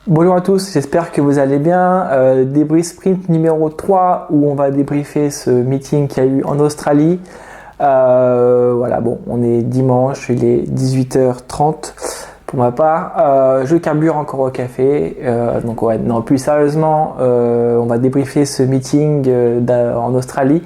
Bonjour à tous, j'espère que vous allez bien. Débrief sprint numéro 3 où on va débriefer ce meeting qu'il y a eu en Australie. Voilà, bon, on est dimanche, il est 18h30 pour ma part. Je carbure encore au café. Donc ouais, non, plus sérieusement, on va débriefer ce meeting en Australie.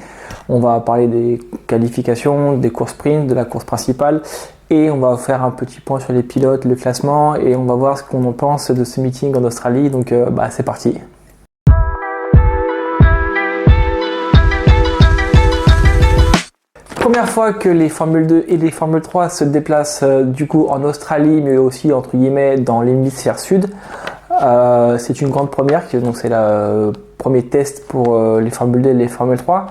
On va parler des qualifications, des courses sprint, de la course principale. Et on va faire un petit point sur les pilotes, le classement, et on va voir ce qu'on en pense de ce meeting en Australie. Donc c'est parti. Première fois que les Formule 2 et les Formule 3 se déplacent du coup en Australie, mais aussi entre guillemets dans l'hémisphère sud. C'est une grande première, donc c'est le premier test pour les Formule 2 et les Formule 3.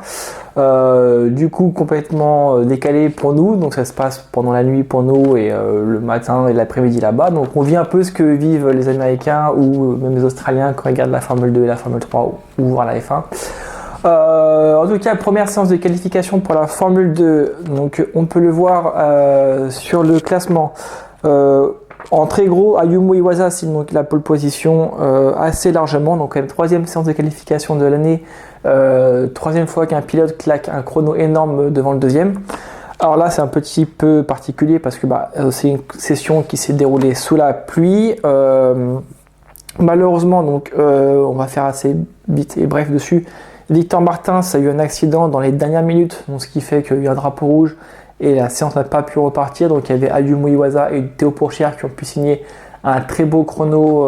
Du coup complètement décalé pour nous, donc ça se passe pendant la nuit pour nous et le matin et l'après-midi là-bas. Donc on vit un peu ce que vivent les Américains ou même les Australiens quand ils regardent la Formule 2 et la Formule 3 ou voir la F1. En tout cas, première séance de qualification pour la Formule 2. Donc on peut le voir sur le classement. En très gros, Ayumu Iwasa signe donc la pole position assez largement. Donc troisième séance de qualification de l'année, troisième fois qu'un pilote claque un chrono énorme devant le deuxième. Alors là, c'est un petit peu particulier parce que c'est une session qui s'est déroulée sous la pluie. Malheureusement, donc on va faire assez vite et bref dessus. Victor Martins a eu un accident dans les dernières minutes, donc ce qui fait qu'il y a eu un drapeau rouge et la séance n'a pas pu repartir. Donc il y avait Ayumu Iwasa et Théo Pourchaire qui ont pu signer un très beau chrono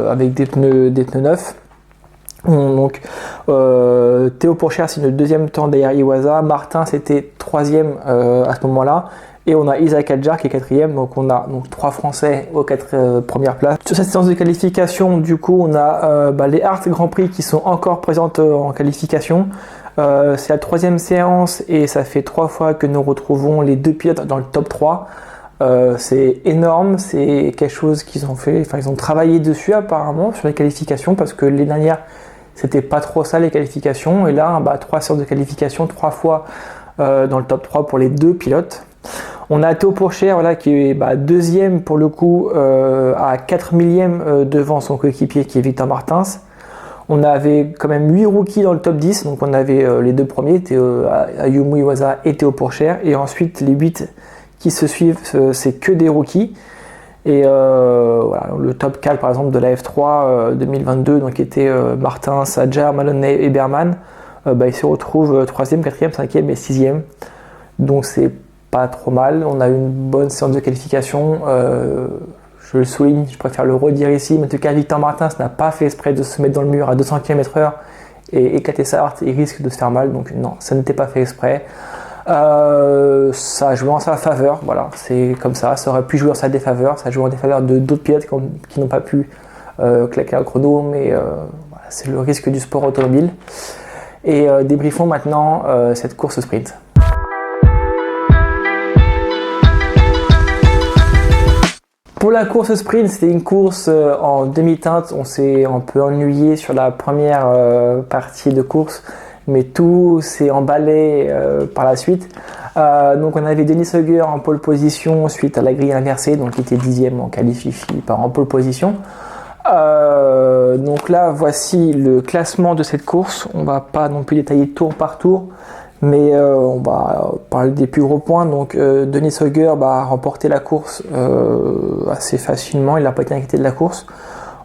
avec des pneus neufs. Donc Théo Pourchaire signe le deuxième temps derrière Iwasa, Martins était troisième à ce moment-là. Et on a Isaac Adjar qui est quatrième, donc on a trois Français aux quatre premières places. Sur cette séance de qualification, du coup, on a les Art Grand Prix qui sont encore présentes en qualification. C'est la troisième séance et ça fait 3 fois que nous retrouvons les deux pilotes dans le top 3. C'est énorme, c'est quelque chose qu'ils ont fait, ils ont travaillé dessus apparemment sur les qualifications parce que les dernières, c'était pas trop ça les qualifications. Et là, 3 séances de qualification, 3 fois dans le top 3 pour les deux pilotes. On a Théo Pourchaire qui est deuxième pour le coup à 4 millièmes devant son coéquipier qui est Victor Martins. On avait quand même 8 rookies dans le top 10, donc on avait les deux premiers, Ayumu Iwasa et Théo Pourchaire, et ensuite les 8 qui se suivent, c'est que des rookies. Et le top 4 par exemple de la F3 2022, donc était Martins, Adjar, Maloney et Berman, ils se retrouvent 3e, 4e, 5e et 6e. Donc c'est pas trop mal, on a eu une bonne séance de qualification, je le souligne, je préfère le redire ici, mais en tout cas Victor Martins n'a pas fait exprès de se mettre dans le mur à 200 km/h et éclater sa hearte, il risque de se faire mal, donc non, ça n'était pas fait exprès. Ça a joué en sa faveur, voilà, c'est comme ça aurait pu jouer en sa défaveur, ça a joué en défaveur de d'autres pilotes qui n'ont pas pu claquer un chrono, mais c'est le risque du sport automobile. Et débriefons maintenant cette course sprint. Pour la course sprint, c'était une course en demi-teinte. On s'est un peu ennuyé sur la première partie de course, mais tout s'est emballé par la suite. Donc on avait Denis Hugger en pole position suite à la grille inversée, donc il était 10e en en pole position. Donc là, voici le classement de cette course. On va pas non plus détailler tour par tour, mais on va parler des plus gros points. Donc Denis Hugger a remporté la course assez facilement, il n'a pas été inquiété de la course.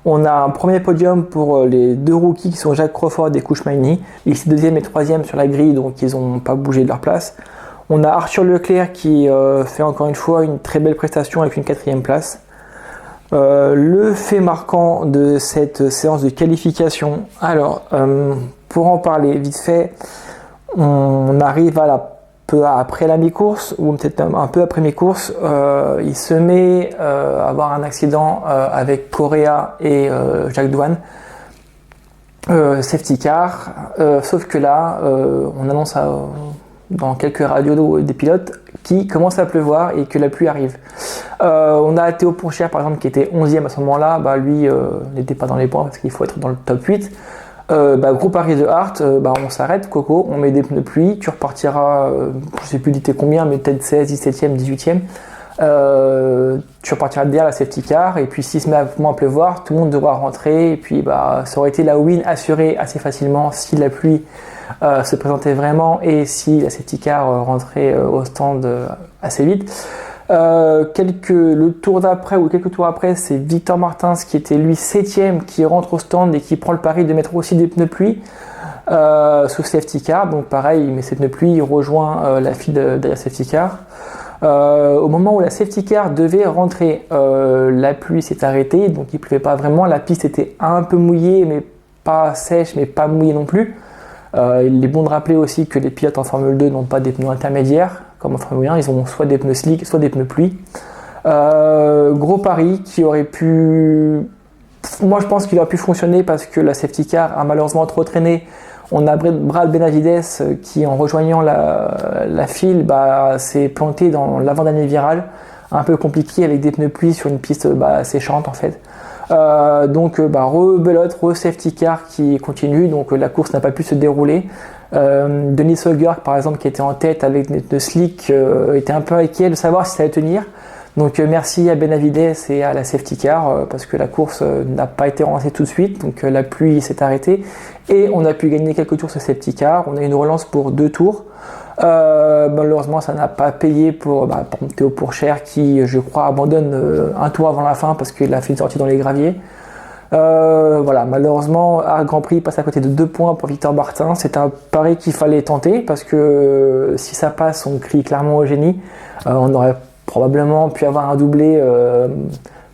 On a un premier podium pour les deux rookies qui sont Jacques Crawford et Kouchmaini. Ils sont 2e et 3e sur la grille, donc ils n'ont pas bougé de leur place. On a Arthur Leclerc qui fait encore une fois une très belle prestation avec une 4e place. Le fait marquant de cette séance de qualification, alors pour en parler vite fait, on arrive peu après la mi-course, ou peut-être un peu après mi-course, il se met à avoir un accident avec Correa et Jacques Douane, safety car, sauf que là, on annonce dans quelques radios des pilotes qu'il commence à pleuvoir et que la pluie arrive. On a Théo Pourchaire par exemple qui était 11e à ce moment-là, lui n'était pas dans les points parce qu'il faut être dans le top 8. Groupe Harry de Hart, on s'arrête, Coco, on met des pneus pluie, tu repartiras, je sais plus d'était combien, mais peut-être 16, 17e, 18e. Tu repartiras derrière la safety car, et puis s'il se met à pleuvoir, tout le monde devra rentrer, et puis ça aurait été la win assurée assez facilement si la pluie se présentait vraiment et si la safety car rentrait au stand assez vite. Le tour d'après ou quelques tours après, c'est Victor Martins qui était lui 7ème qui rentre au stand et qui prend le pari de mettre aussi des pneus pluie sous safety car. Donc pareil, il met ses pneus pluie, il rejoint la file de la safety car. Au moment où la safety car devait rentrer, la pluie s'est arrêtée, donc il pleuvait pas vraiment. La piste était un peu mouillée, mais pas sèche, mais pas mouillée non plus. Il est bon de rappeler aussi que les pilotes en Formule 2 n'ont pas des pneus intermédiaires, comme en Formule 1, ils ont soit des pneus slick, soit des pneus pluie. Gros pari qui aurait pu... Moi je pense qu'il aurait pu fonctionner parce que la safety car a malheureusement trop traîné. On a Brad Benavides qui, en rejoignant la file, s'est planté dans l'avant-dernier virage, un peu compliqué avec des pneus pluie sur une piste séchante en fait. Rebelote, safety car qui continue, donc la course n'a pas pu se dérouler. Denis Hauger par exemple qui était en tête avec des pneus slick était un peu inquiet de savoir si ça allait tenir. Donc merci à Benavides et à la safety car parce que la course n'a pas été relancée tout de suite, donc la pluie s'est arrêtée et on a pu gagner quelques tours sur safety car. On a une relance pour 2 tours. Malheureusement ça n'a pas payé pour Théo Pourchaire qui je crois abandonne un tour avant la fin parce qu'il a fait une sortie dans les graviers. Malheureusement Grand Prix passe à côté de 2 points pour Victor Martins. C'est un pari qu'il fallait tenter parce que si ça passe on crie clairement au génie. On aurait probablement pu avoir un doublé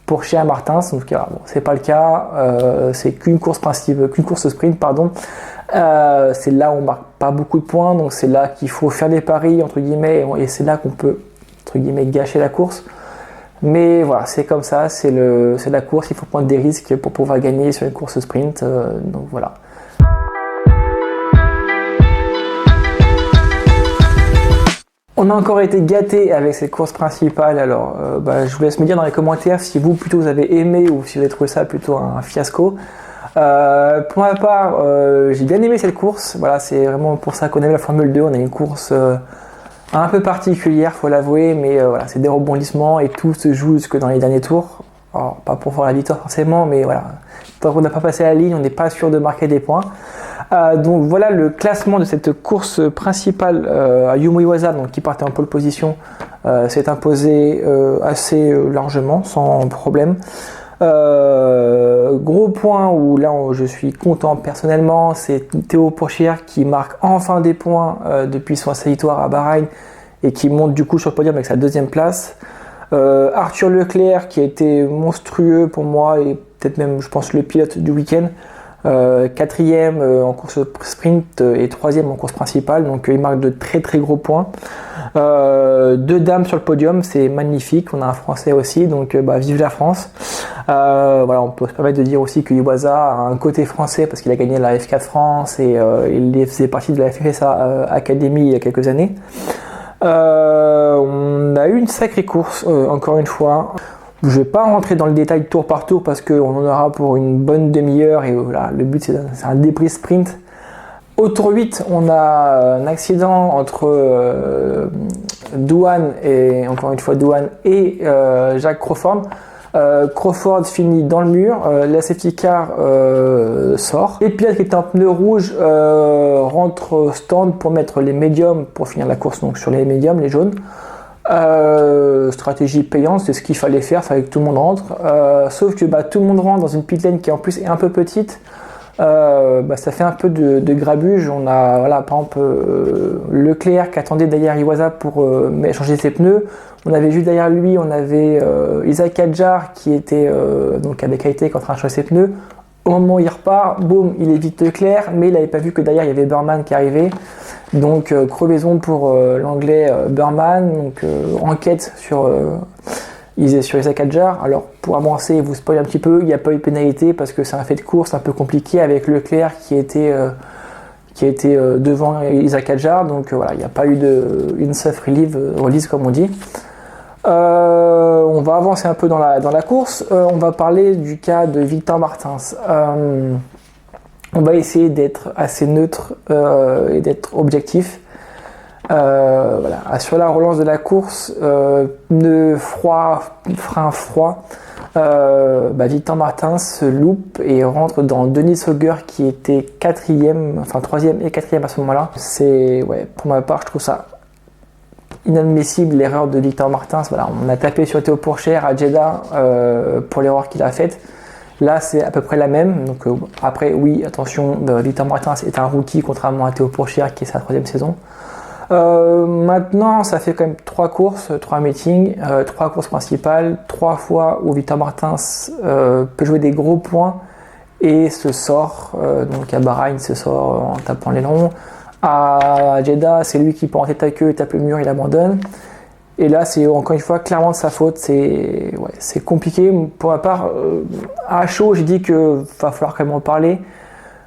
Pourchaire Martins, donc c'est pas le cas. C'est qu'une course sprint c'est là où on marque pas beaucoup de points, donc c'est là qu'il faut faire des paris entre guillemets et c'est là qu'on peut entre guillemets gâcher la course. Mais voilà, c'est comme ça, c'est la course, il faut prendre des risques pour pouvoir gagner sur une course sprint. Donc voilà. On a encore été gâtés avec cette course principale, alors je vous laisse me dire dans les commentaires si vous plutôt vous avez aimé ou si vous avez trouvé ça plutôt un fiasco. Pour ma part, j'ai bien aimé cette course, voilà, c'est vraiment pour ça qu'on aime la Formule 2, on a une course un peu particulière, faut l'avouer, mais c'est des rebondissements et tout se joue jusque dans les derniers tours. Alors, pas pour faire la victoire forcément, mais voilà, tant qu'on n'a pas passé la ligne, on n'est pas sûr de marquer des points. Donc voilà le classement de cette course principale à Yuma Iwasa, donc qui partait en pole position, s'est imposé assez largement, sans problème. Gros point où là je suis content personnellement, c'est Théo Pourchaire qui marque enfin des points depuis son victoire à Bahreïn et qui monte du coup sur le podium avec sa 2e place. Arthur Leclerc qui a été monstrueux pour moi et peut-être même je pense le pilote du week-end. 4e en course sprint et 3e en course principale, donc il marque de très très gros points. 2 dames sur le podium, c'est magnifique. On a un Français aussi, donc vive la France. On peut se permettre de dire aussi que Iwasa a un côté français parce qu'il a gagné la F4 France et il faisait partie de la FSA Academy il y a quelques années. On a eu une sacrée course encore une fois. Je ne vais pas rentrer dans le détail tour par tour parce qu'on en aura pour une bonne demi-heure et voilà, le but c'est un débrief sprint. Au tour 8, on a un accident entre Douane et Jacques Crawford. Crawford finit dans le mur, la safety car sort. Les pilotes qui étaient en pneu rouge rentrent au stand pour mettre les médiums pour finir la course, donc sur les médiums, les jaunes. Stratégie payante, c'est ce qu'il fallait faire, il fallait que tout le monde rentre. Sauf que tout le monde rentre dans une pit lane qui en plus est un peu petite. Ça fait un peu de grabuge. On a par exemple Leclerc qui attendait derrière Iwasa pour changer ses pneus. On avait juste derrière lui, on avait Isaac Hadjar qui était avec Hightech en train de changer ses pneus. Au moment où il repart, boum, il évite Leclerc, mais il n'avait pas vu que derrière il y avait Burman qui arrivait. Donc crevaison pour l'anglais Burman, donc enquête sur Isaac Hadjar. Alors pour avancer, vous spoil un petit peu, il n'y a pas eu de pénalité parce que c'est un fait de course un peu compliqué avec Leclerc qui était devant Isaac Hadjar. Donc il n'y a pas eu de in-safe release comme on dit. On va avancer un peu dans la course. On va parler du cas de Victor Martins. On va essayer d'être assez neutre et d'être objectif. Voilà. Sur la relance de la course, pneu froid, frein froid, Victor Martin se loupe et rentre dans Denis Sauger qui était troisième et quatrième à ce moment-là. Pour ma part, je trouve ça inadmissible l'erreur de Victor Martin. Voilà, on a tapé sur Théo Pourchaire à Jeddah pour l'erreur qu'il a faite. Là, c'est à peu près la même. Donc après, oui, attention, Victor Martin est un rookie contrairement à Théo Pourchaire qui est sa troisième saison. Maintenant, ça fait quand même 3 courses, 3 meetings, 3 courses principales, 3 fois où Victor Martins peut jouer des gros points et se sort. Donc à Bahreïn, il se sort en tapant l'aileron. À Jeddah, c'est lui qui part en tête à queue, il tape le mur, il abandonne. Et là, c'est encore une fois clairement de sa faute. C'est compliqué. Pour ma part, à chaud, j'ai dit qu'il va falloir quand même en parler.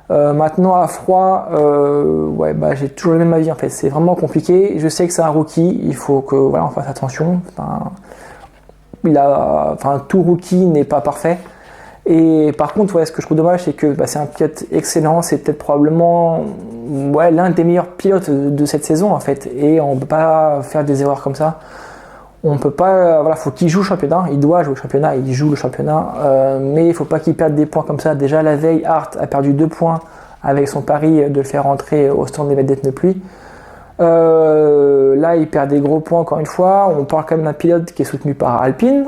Maintenant à froid, j'ai toujours le même avis en fait. C'est vraiment compliqué. Je sais que c'est un rookie, il faut que on fasse attention. Tout rookie n'est pas parfait. Et par contre, ce que je trouve dommage, c'est que c'est un pilote excellent. C'est peut-être probablement l'un des meilleurs pilotes de cette saison en fait. Et on ne peut pas faire des erreurs comme ça. On peut pas, faut qu'il joue le championnat, il doit jouer le championnat, il joue le championnat, mais il faut pas qu'il perde des points comme ça. Déjà la veille, Hart a perdu 2 points avec son pari de le faire rentrer au stand des vedettes de pluie. Là, il perd des gros points encore une fois. On parle quand même d'un pilote qui est soutenu par Alpine,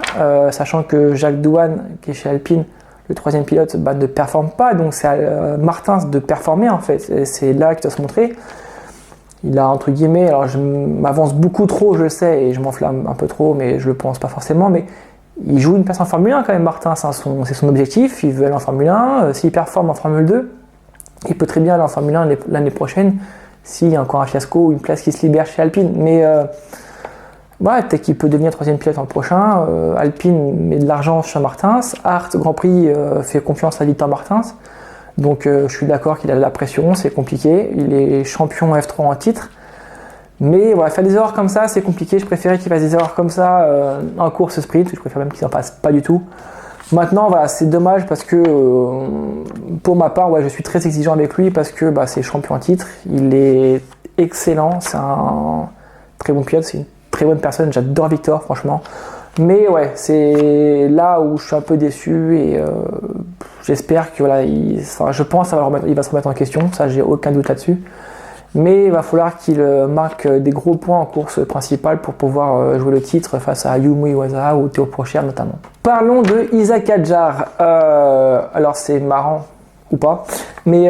sachant que Jacques Douane, qui est chez Alpine, le troisième pilote, ne performe pas, donc c'est à Martins de performer en fait. C'est là qu'il doit se montrer. Il a entre guillemets, alors je m'avance beaucoup trop, je le sais, et je m'enflamme un peu trop, mais je le pense pas forcément, mais il joue une place en Formule 1 quand même, Martins, c'est son objectif, il veut aller en Formule 1, s'il performe en Formule 2, il peut très bien aller en Formule 1 l'année prochaine, s'il y a encore un fiasco ou une place qui se libère chez Alpine, mais peut-être qu'il peut devenir troisième pilote en prochain, Alpine met de l'argent sur Martins, Hart Grand Prix fait confiance à Victor Martins. Donc je suis d'accord qu'il a de la pression, c'est compliqué, il est champion F3 en titre, mais faire des erreurs comme ça c'est compliqué, je préférais qu'il fasse des erreurs comme ça en course sprint, je préfère même qu'il n'en fasse pas du tout. Maintenant c'est dommage parce que pour ma part je suis très exigeant avec lui parce que c'est champion en titre, il est excellent, c'est un très bon pilote, c'est une très bonne personne, j'adore Victor franchement. Mais c'est là où je suis un peu déçu et j'espère que je pense qu'il va se remettre en question, ça j'ai aucun doute là-dessus. Mais il va falloir qu'il marque des gros points en course principale pour pouvoir jouer le titre face à Yuma Iwasa ou Théo Pourchaire notamment. Parlons de Isack Hadjar. Alors c'est marrant ou pas, mais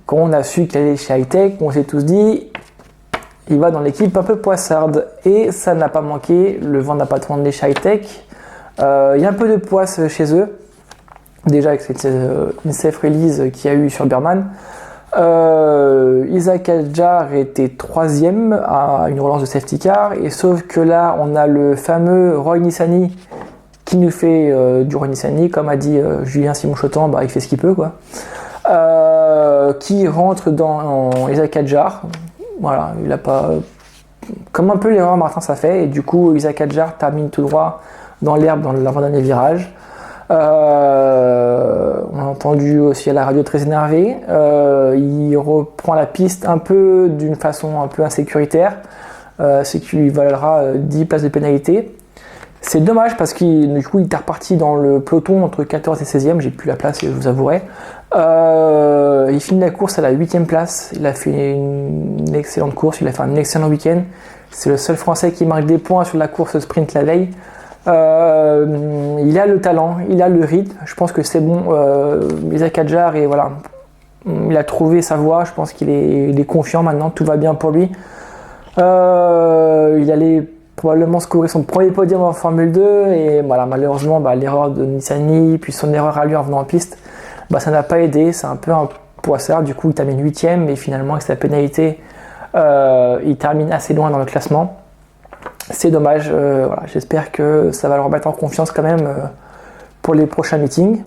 quand on a su qu'il allait chez Hightech, on s'est tous dit il va dans l'équipe un peu poissarde et ça n'a pas manqué, le vent n'a pas tourné chez Hightech. Il y a un peu de poisse chez eux, déjà avec une safe release qu'il y a eu sur Berman. Isack Hadjar était 3ème à une relance de safety car, et sauf que là on a le fameux Roy Nissany qui nous fait du Roy Nissany, comme a dit Julien Simon-Chotan, il fait ce qu'il peut quoi. Qui rentre dans Isack Hadjar. Voilà, il a pas. Comme un peu l'erreur Martin ça fait, et du coup Isack Hadjar termine tout droit dans l'herbe dans l'avant-dernier virage. On a entendu aussi à la radio très énervé. Il reprend la piste un peu d'une façon un peu insécuritaire, ce qui lui valera 10 places de pénalité. C'est dommage parce qu'il du coup il était reparti dans le peloton entre 14 et 16e, j'ai plus la place, je vous avouerai. Il finit la course à la 8e place, il a fait une excellente course, il a fait un excellent week-end. C'est le seul Français qui marque des points sur la course sprint la veille. Il a le talent, il a le rythme, je pense que c'est bon. Isack Hadjar, et voilà, il a trouvé sa voie, je pense qu'il est confiant maintenant, tout va bien pour lui. Il allait probablement scorer son premier podium en Formule 2 et voilà, malheureusement l'erreur de Nissany puis son erreur à lui en venant en piste, ça n'a pas aidé, c'est un peu un poissard, du coup il termine 8ème et finalement avec sa pénalité il termine assez loin dans le classement. C'est dommage, j'espère que ça va le remettre en confiance quand même pour les prochains meetings.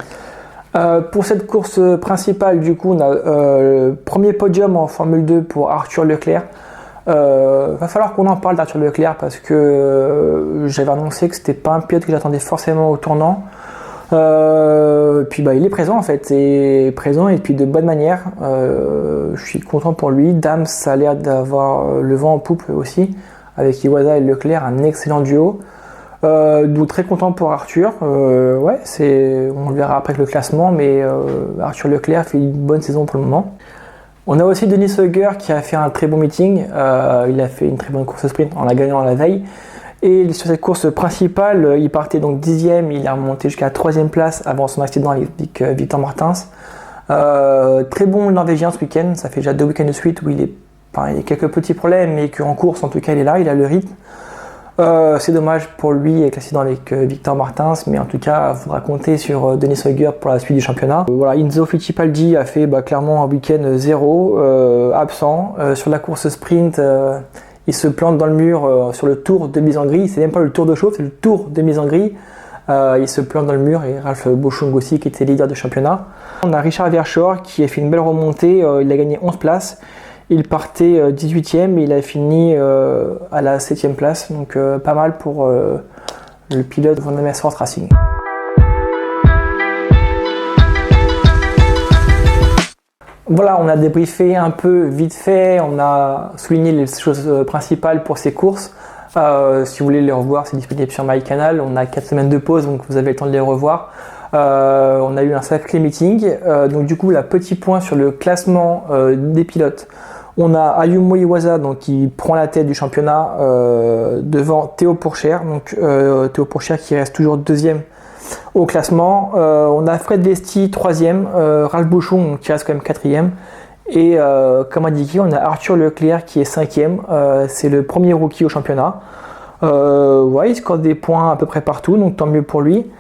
Pour cette course principale, du coup, on a le premier podium en Formule 2 pour Arthur Leclerc. Va falloir qu'on en parle d'Arthur Leclerc parce que j'avais annoncé que c'était pas un pilote que j'attendais forcément au tournant. Puis il est présent en fait, et présent et puis de bonne manière. Je suis content pour lui. Dams, ça a l'air d'avoir le vent en poupe aussi, avec Iwasa et Leclerc, un excellent duo. Donc très content pour Arthur. On le verra après le classement, mais Arthur Leclerc fait une bonne saison pour le moment. On a aussi Denis Heuger qui a fait un très bon meeting. Il a fait une très bonne course sprint en la gagnant la veille. Et sur cette course principale, il partait donc 10e, il est remonté jusqu'à la 3e place avant son accident avec Victor Martins. Très bon Norvégien ce week-end, ça fait déjà 2 week-ends de suite où il y a quelques petits problèmes, mais qu'en course en tout cas il est là, il a le rythme. C'est dommage pour lui avec l'accident avec Victor Martins, mais en tout cas il faudra compter sur Denis Heuger pour la suite du championnat. Enzo Fittipaldi a fait clairement un week-end 0, absent. Sur la course sprint, il se plante dans le mur sur le tour de mise en grille. C'est même pas le tour de chauffe, c'est le tour de mise en grille. Il se plante dans le mur et Ralph Boschung aussi qui était leader de championnat. On a Richard Verschoor qui a fait une belle remontée. Il a gagné 11 places. Il partait 18e et il a fini à la 7e place. Donc pas mal pour le pilote Van Amersfoort Racing. Voilà, on a débriefé un peu vite fait, on a souligné les choses principales pour ces courses. Si vous voulez les revoir, c'est disponible sur MyCanal. On a 4 semaines de pause, donc vous avez le temps de les revoir. On a eu un sacré meeting. Donc du coup, là, petit point sur le classement des pilotes. On a Ayumu Iwasa donc, qui prend la tête du championnat devant Théo Pourchaire. Donc Théo Pourchaire qui reste toujours 2e au classement. On a Fred Vesti 3e, Ralph Boschung qui reste quand même 4e. Et comme indiqué, on a Arthur Leclerc qui est 5e. C'est le premier rookie au championnat. Il score des points à peu près partout, donc tant mieux pour lui.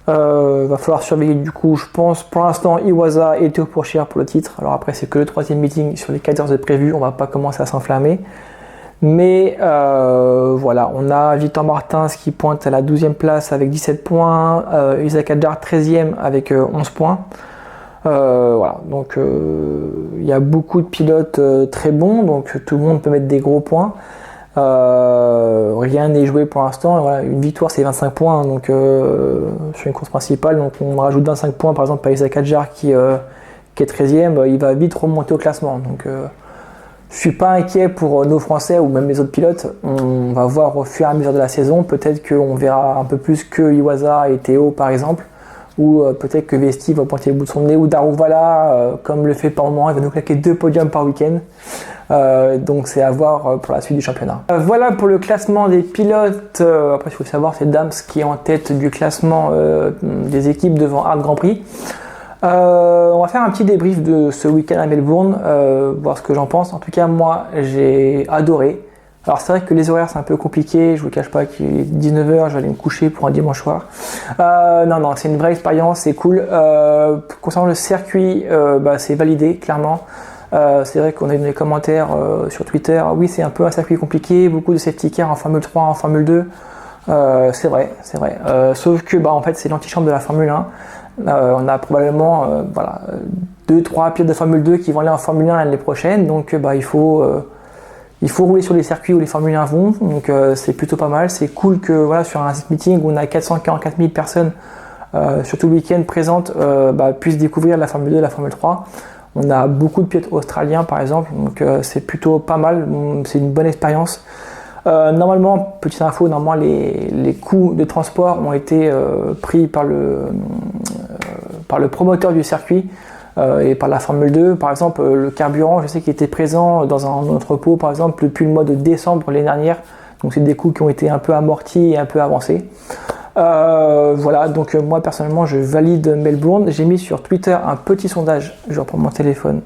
Va falloir surveiller du coup, je pense, pour l'instant, Iwasa et Théo Pourchaire pour le titre. Alors après, c'est que le 3e meeting sur les 14 de prévu, on va pas commencer à s'enflammer. Mais on a Victor Martins qui pointe à la 12e place avec 17 points, Isaac Hadjar 13e avec 11 points. Donc il y a beaucoup de pilotes très bons, donc tout le monde peut mettre des gros points. Rien n'est joué pour l'instant. Une victoire c'est 25 points, donc sur une course principale, donc on rajoute 25 points par exemple à Isaac Hadjar qui est 13e, il va vite remonter au classement. Donc je suis pas inquiet pour nos Français ou même les autres pilotes. On va voir au fur et à mesure de la saison. Peut-être qu'on verra un peu plus que Iwasa et Théo par exemple. Ou peut-être que Vesti va pointer le bout de son nez. Ou Daruvala, comme le fait par moment, il va nous claquer 2 podiums par week-end. Donc c'est à voir pour la suite du championnat. Voilà pour le classement des pilotes. Après il faut savoir, c'est Dams qui est en tête du classement des équipes devant Hard Grand Prix. On va faire un petit débrief de ce week-end à Melbourne, voir ce que j'en pense. En tout cas, moi, j'ai adoré. Alors, c'est vrai que les horaires, c'est un peu compliqué. Je vous cache pas qu'il est 19h, je vais aller me coucher pour un dimanche soir. Non, c'est une vraie expérience, c'est cool. Concernant le circuit, c'est validé, clairement. C'est vrai qu'on a eu des commentaires sur Twitter. Oui, c'est un peu un circuit compliqué, beaucoup de safety cars en Formule 3, en Formule 2. C'est vrai. Sauf que, en fait, c'est l'antichambre de la Formule 1. On a probablement 2-3 pilotes de Formule 2 qui vont aller en Formule 1 l'année prochaine, donc il faut rouler sur les circuits où les Formule 1 vont, donc c'est plutôt pas mal. C'est cool que sur un meeting où on a 444 000 personnes sur tout le week-end présentes puissent découvrir la Formule 2 et la Formule 3. On a beaucoup de pilotes australiens par exemple, donc c'est plutôt pas mal, c'est une bonne expérience. Normalement, petite info, les coûts de transport ont été pris par le promoteur du circuit et par la Formule 2. Par exemple, le carburant, je sais qu'il était présent dans un entrepôt, par exemple, depuis le mois de décembre l'année dernière. Donc, c'est des coûts qui ont été un peu amortis et un peu avancés. Donc moi, personnellement, je valide Melbourne. J'ai mis sur Twitter un petit sondage, je reprends mon téléphone,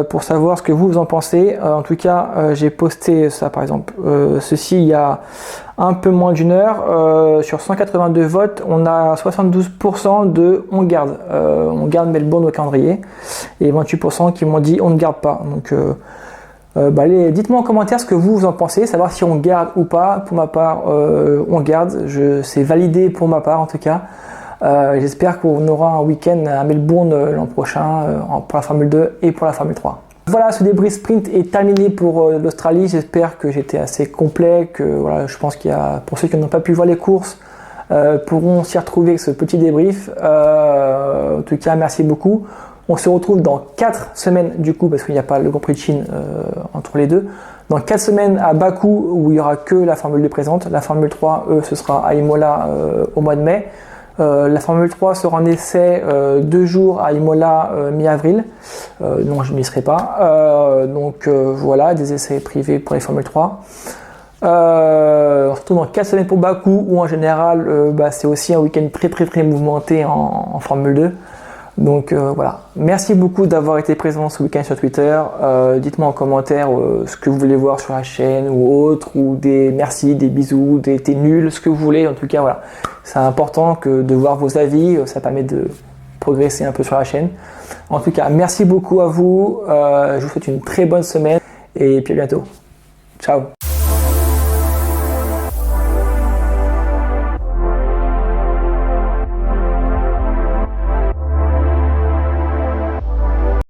pour savoir ce que vous en pensez. En tout cas, j'ai posté ça par exemple, ceci il y a un peu moins d'une heure. Sur 182 votes, on a 72% de on garde Melbourne au calendrier, et 28% qui m'ont dit on ne garde pas. Donc dites-moi en commentaire ce que vous en pensez, savoir si on garde ou pas. Pour ma part, on garde, c'est validé pour ma part en tout cas. J'espère qu'on aura un week-end à Melbourne l'an prochain pour la Formule 2 et pour la Formule 3. Voilà, ce débrief sprint est terminé pour l'Australie. J'espère que j'étais assez complet, que je pense qu'il y a, pour ceux qui n'ont pas pu voir les courses, pourront s'y retrouver avec ce petit débrief. En tout cas, merci beaucoup. On se retrouve dans 4 semaines du coup, parce qu'il n'y a pas le Grand Prix de Chine entre les deux. Dans 4 semaines à Bakou, où il n'y aura que la Formule 2 présente. La Formule 3, ce sera à Imola au mois de mai. La Formule 3 sera en essai 2 jours à Imola mi-avril. Non, je n'y serai pas. Voilà, des essais privés pour les Formule 3. On se retrouve dans 4 semaines pour Bakou, où en général, c'est aussi un week-end très mouvementé en Formule 2. Donc voilà, merci beaucoup d'avoir été présent ce week-end sur Twitter. Dites-moi en commentaire ce que vous voulez voir sur la chaîne ou autre, ou des merci, des bisous, des t'es nul, ce que vous voulez. En tout cas, voilà, c'est important de voir vos avis, ça permet de progresser un peu sur la chaîne. En tout cas, merci beaucoup à vous, je vous souhaite une très bonne semaine et puis à bientôt. Ciao.